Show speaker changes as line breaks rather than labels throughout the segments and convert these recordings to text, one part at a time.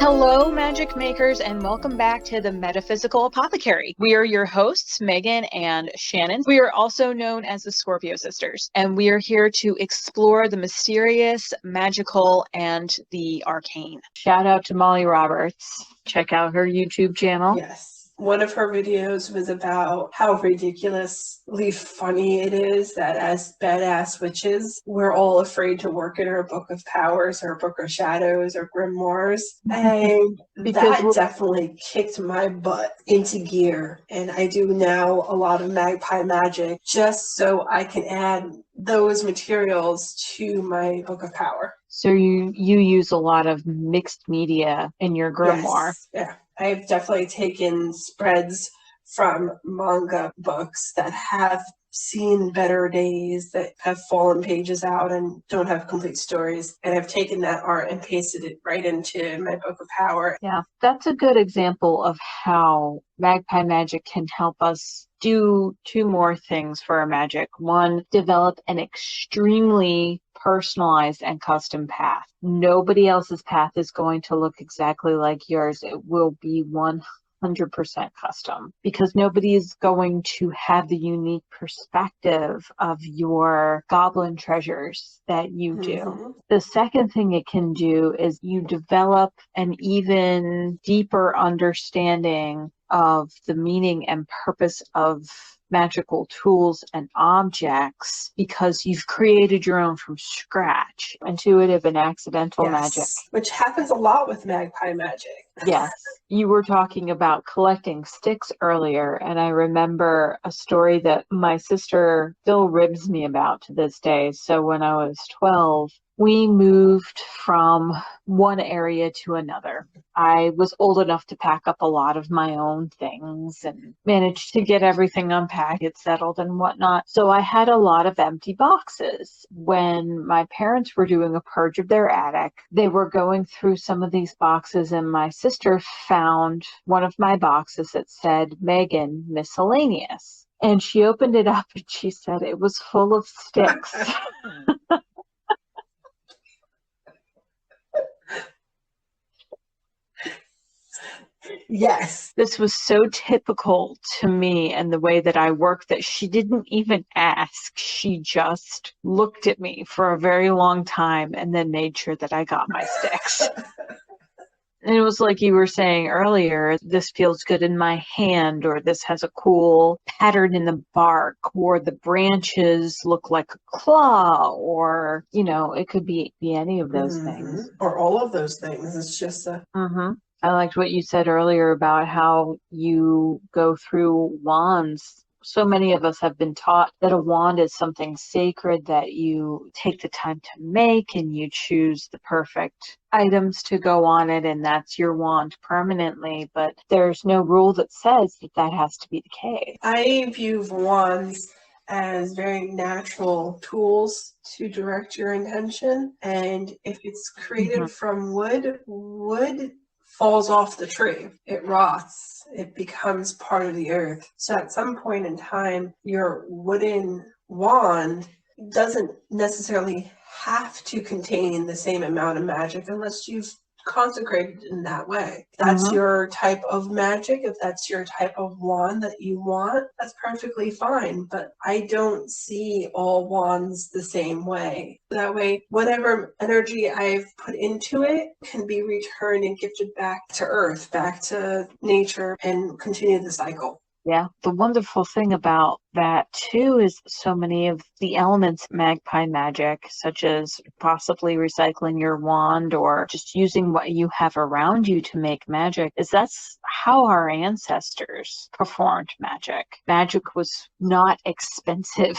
Hello, magic makers, and welcome back to the Metaphysical Apothecary. We are your hosts, Megan and Shannon. We are also known as the Scorpio Sisters, and we are here to explore the mysterious, magical, and the arcane. Shout out to Molly Roberts. Check out her YouTube channel.
Yes. One of her videos was about how ridiculously funny it is that as badass witches, we're all afraid to work in our Book of Powers or Book of Shadows or Grimoires. And that definitely kicked my butt into gear. And I do now a lot of Magpie Magick just so I can add those materials to my Book of Power.
So you use a lot of mixed media in your grimoire.
Yes, yeah. I've definitely taken spreads from manga books that have seen better days, that have fallen pages out and don't have complete stories. And I've taken that art and pasted it right into my Book of Power.
Yeah, that's a good example of how Magpie Magick can help us do two more things for our magic. One, develop an extremely personalized and custom path. Nobody else's path is going to look exactly like yours. It will be 100% custom because nobody is going to have the unique perspective of your goblin treasures that you do.
Mm-hmm.
The second thing it can do is you develop an even deeper understanding of the meaning and purpose of magical tools and objects because you've created your own from scratch. Intuitive and accidental magic.
Which happens a lot with Magpie Magick.
Yes. You were talking about collecting sticks earlier, and I remember a story that my sister still ribs me about to this day. So when I was 12, we moved from one area to another. I was old enough to pack up a lot of my own things and managed to get everything unpacked, get settled and whatnot. So I had a lot of empty boxes. When my parents were doing a purge of their attic, they were going through some of these boxes, and my sister found one of my boxes that said, Megan, miscellaneous. And she opened it up and she said it was full of sticks.
Yes.
This was so typical to me and the way that I work that she didn't even ask. She just looked at me for a very long time and then made sure that I got my sticks. And it was like you were saying earlier, this feels good in my hand, or this has a cool pattern in the bark, or the branches look like a claw, or, you know, it could be any of those things.
Or all of those things. It's just a...
I liked what you said earlier about how you go through wands. So many of us have been taught that a wand is something sacred that you take the time to make and you choose the perfect items to go on it, and that's your wand permanently. But there's no rule that says that that has to be the case.
I view wands as very natural tools to direct your intention. And if it's created from wood, wood falls off the tree. It rots. It becomes part of the earth. So at some point in time, your wooden wand doesn't necessarily have to contain the same amount of magic unless you've consecrated in that way. If that's your type of magic, if that's your type of wand that you want, that's perfectly fine. But I don't see all wands the same way. That way, whatever energy I've put into it can be returned and gifted back to earth, back to nature, and continue the cycle.
Yeah, the wonderful thing about that too is so many of the elements Magpie Magick, such as possibly recycling your wand or just using what you have around you to make magic, is that's how our ancestors performed magic. Magic was not expensive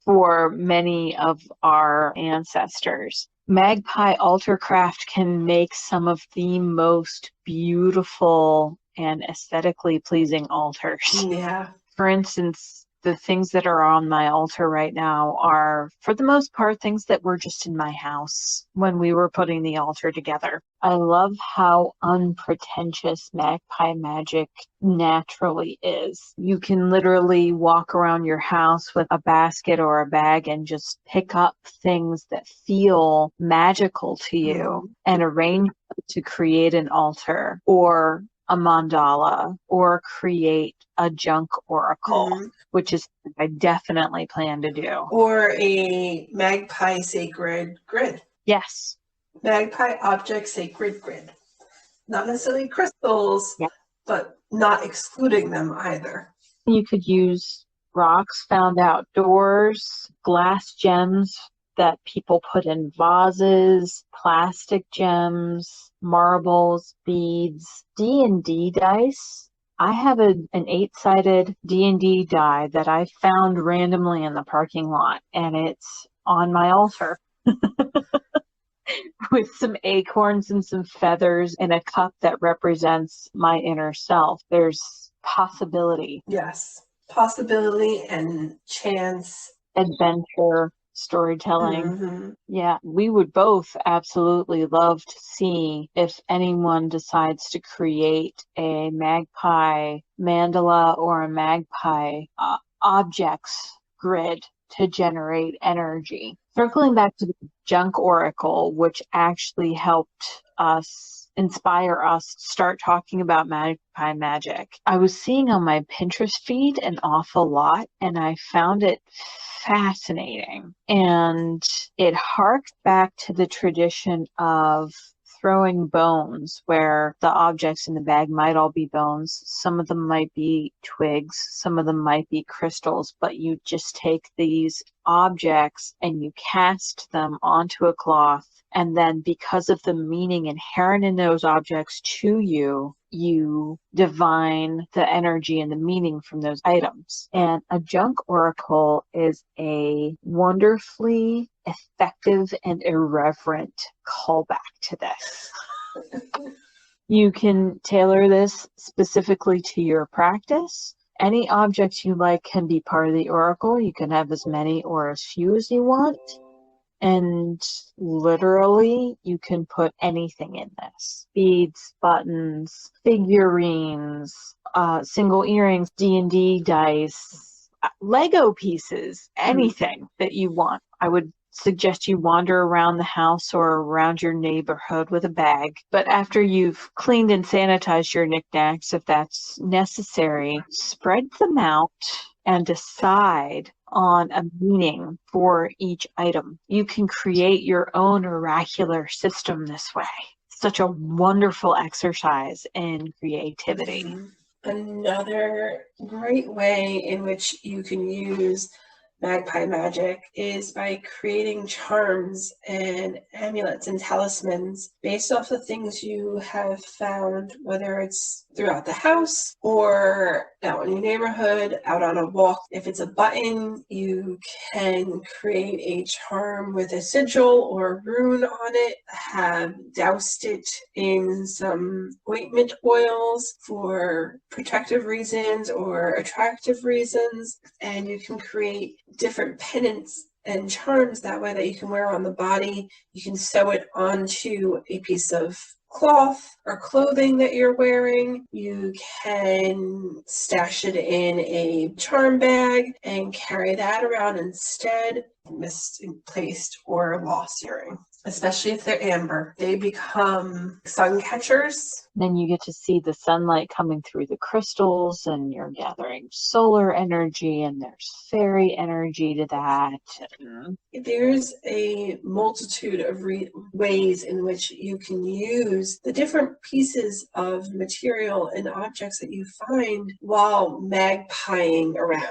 for many of our ancestors. Magpie Altercraft can make some of the most beautiful and aesthetically pleasing altars.
Yeah.
For instance, the things that are on my altar right now are, for the most part, things that were just in my house when we were putting the altar together. I love how unpretentious Magpie Magick naturally is. You can literally walk around your house with a basket or a bag and just pick up things that feel magical to you and arrange to create an altar or a mandala or create a junk oracle, which is what I definitely plan to do.
Or a magpie sacred grid.
Yes.
Magpie object sacred grid. Not necessarily crystals, but not excluding them either.
You could use rocks found outdoors, glass gems that people put in vases, plastic gems, marbles, beads, D&D dice. I have an 8-sided D&D die that I found randomly in the parking lot, and it's on my altar. With some acorns and some feathers in a cup that represents my inner self. There's possibility.
Yes. Possibility and chance.
Adventure, storytelling. Yeah, we would both absolutely love to see if anyone decides to create a magpie mandala or a magpie objects grid to generate energy. Circling back to the junk oracle, which actually helped us inspire us to start talking about Magpie Magick. I was seeing on my Pinterest feed an awful lot, and I found it fascinating. And it harked back to the tradition of throwing bones, where the objects in the bag might all be bones. Some of them might be twigs, some of them might be crystals, but you just take these objects and you cast them onto a cloth. And then because of the meaning inherent in those objects to you, you divine the energy and the meaning from those items. And a junk oracle is a wonderfully effective and irreverent callback to this. You can tailor this specifically to your practice. Any objects you like can be part of the oracle. You can have as many or as few as you want. And literally, you can put anything in this. Beads, buttons, figurines, single earrings, D&D dice, Lego pieces, anything that you want. I would suggest you wander around the house or around your neighborhood with a bag. But after you've cleaned and sanitized your knickknacks, if that's necessary, spread them out and decide on a meaning for each item. You can create your own oracular system this way. Such a wonderful exercise in creativity.
Another great way in which you can use Magpie Magick is by creating charms and amulets and talismans based off the things you have found, whether it's throughout the house or out in your neighborhood, out on a walk. If it's a button, you can create a charm with a sigil or a rune on it, have doused it in some ointment oils for protective reasons or attractive reasons, and you can create different pennants and charms that way that you can wear on the body. You can sew it onto a piece of cloth or clothing that you're wearing. You can stash it in a charm bag and carry that around instead. Misplaced or lost earring, especially if they're amber, they become sun catchers.
Then you get to see the sunlight coming through the crystals, and you're gathering solar energy, and there's fairy energy to that.
There's a multitude of ways in which you can use the different pieces of material and objects that you find while magpieing around.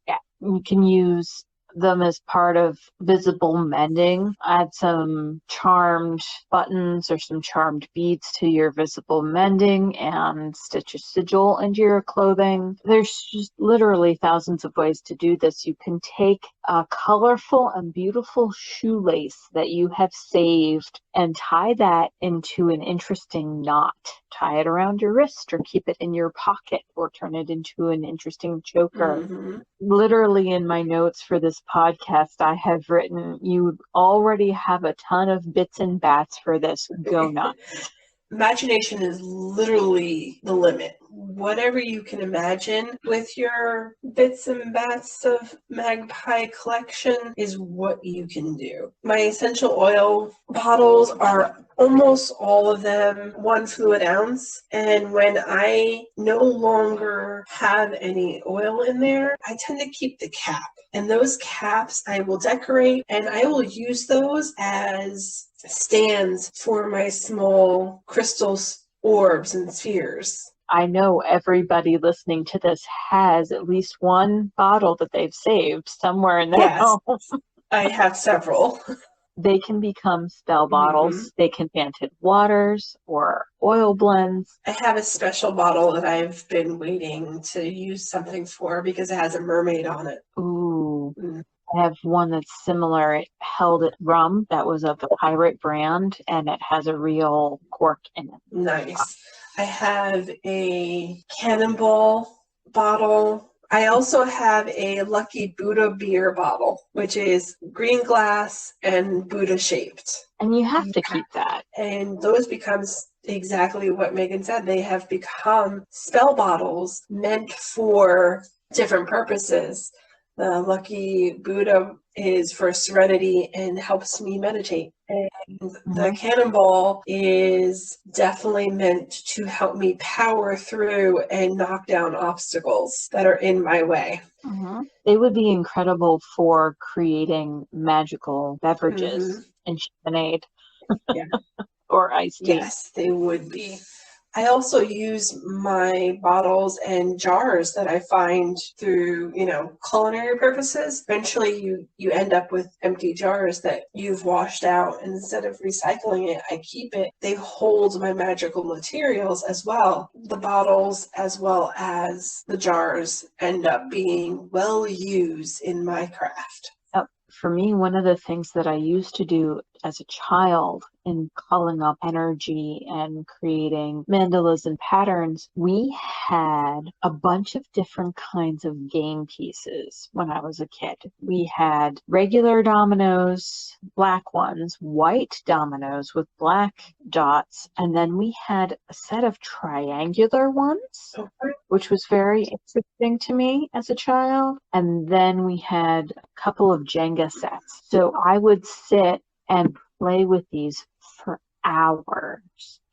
Yeah, you can use them as part of visible mending. Add some charmed buttons or some charmed beads to your visible mending and stitch a sigil into your clothing. There's just literally thousands of ways to do this. You can take a colorful and beautiful shoelace that you have saved and tie that into an interesting knot. Tie it around your wrist or keep it in your pocket or turn it into an interesting choker. Literally in my notes for this podcast, I have written, you already have a ton of bits and bats for this. Go nuts.
Imagination is literally the limit. whatever you can imagine with your bits and bats of magpie collection is what you can do. My essential oil bottles are almost all of them 1 fluid ounce, and when I no longer have any oil in there, I tend to keep the cap. And those caps I will decorate, and I will use those as stands for my small crystals, orbs, and spheres.
I know everybody listening to this has at least one bottle that they've saved somewhere in their home.
I have several.
They can become spell bottles. They can be scented waters or oil blends.
I have a special bottle that I've been waiting to use something for because it has a mermaid on it.
Ooh. I have one that's similar. It held rum that was of the pirate brand, and it has a real cork in it.
Nice. I have a cannonball bottle. I also have a Lucky Buddha beer bottle, which is green glass and Buddha shaped.
And you have to keep that.
And those becomes exactly what Megan said. They have become spell bottles meant for different purposes. The Lucky Buddha is for serenity and helps me meditate. And the cannonball is definitely meant to help me power through and knock down obstacles that are in my way.
They would be incredible for creating magical beverages and lemonade or iced tea.
Yes, they would be. I also use my bottles and jars that I find through, culinary purposes. Eventually you end up with empty jars that you've washed out. And instead of recycling it, I keep it. They hold my magical materials as well. The bottles as well as the jars end up being well used in my craft.
For me, one of the things that I used to do as a child in calling up energy and creating mandalas and patterns, we had a bunch of different kinds of game pieces when I was a kid. We had regular dominoes, black ones, white dominoes with black dots, and then we had a set of triangular ones, which was very interesting to me as a child. And then we had a couple of Jenga sets. So I would sit and play with these for hours,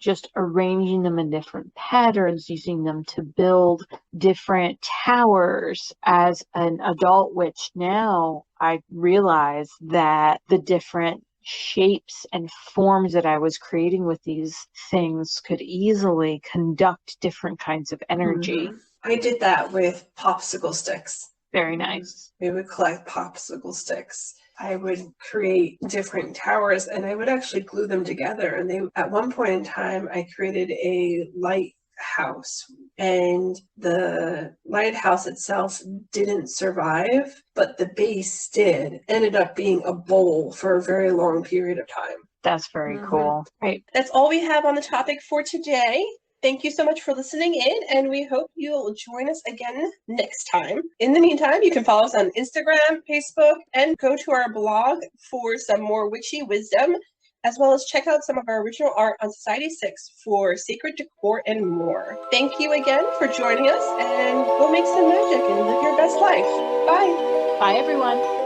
just arranging them in different patterns, using them to build different towers. As an adult witch now, I realize that the different shapes and forms that I was creating with these things could easily conduct different kinds of energy.
I did that with popsicle sticks.
Very nice.
We would collect popsicle sticks. I would create different towers and I would actually glue them together. And at one point in time, I created a lighthouse, and the lighthouse itself didn't survive, but the base did. Ended up being a bowl for a very long period of time.
That's very cool. Right.
That's all we have on the topic for today. Thank you so much for listening in, and we hope you'll join us again next time. In the meantime, you can follow us on Instagram, Facebook, and go to our blog for some more witchy wisdom, as well as check out some of our original art on Society 6 for sacred decor and more. Thank you again for joining us, and go make some magic and live your best life. Bye.
Bye, everyone.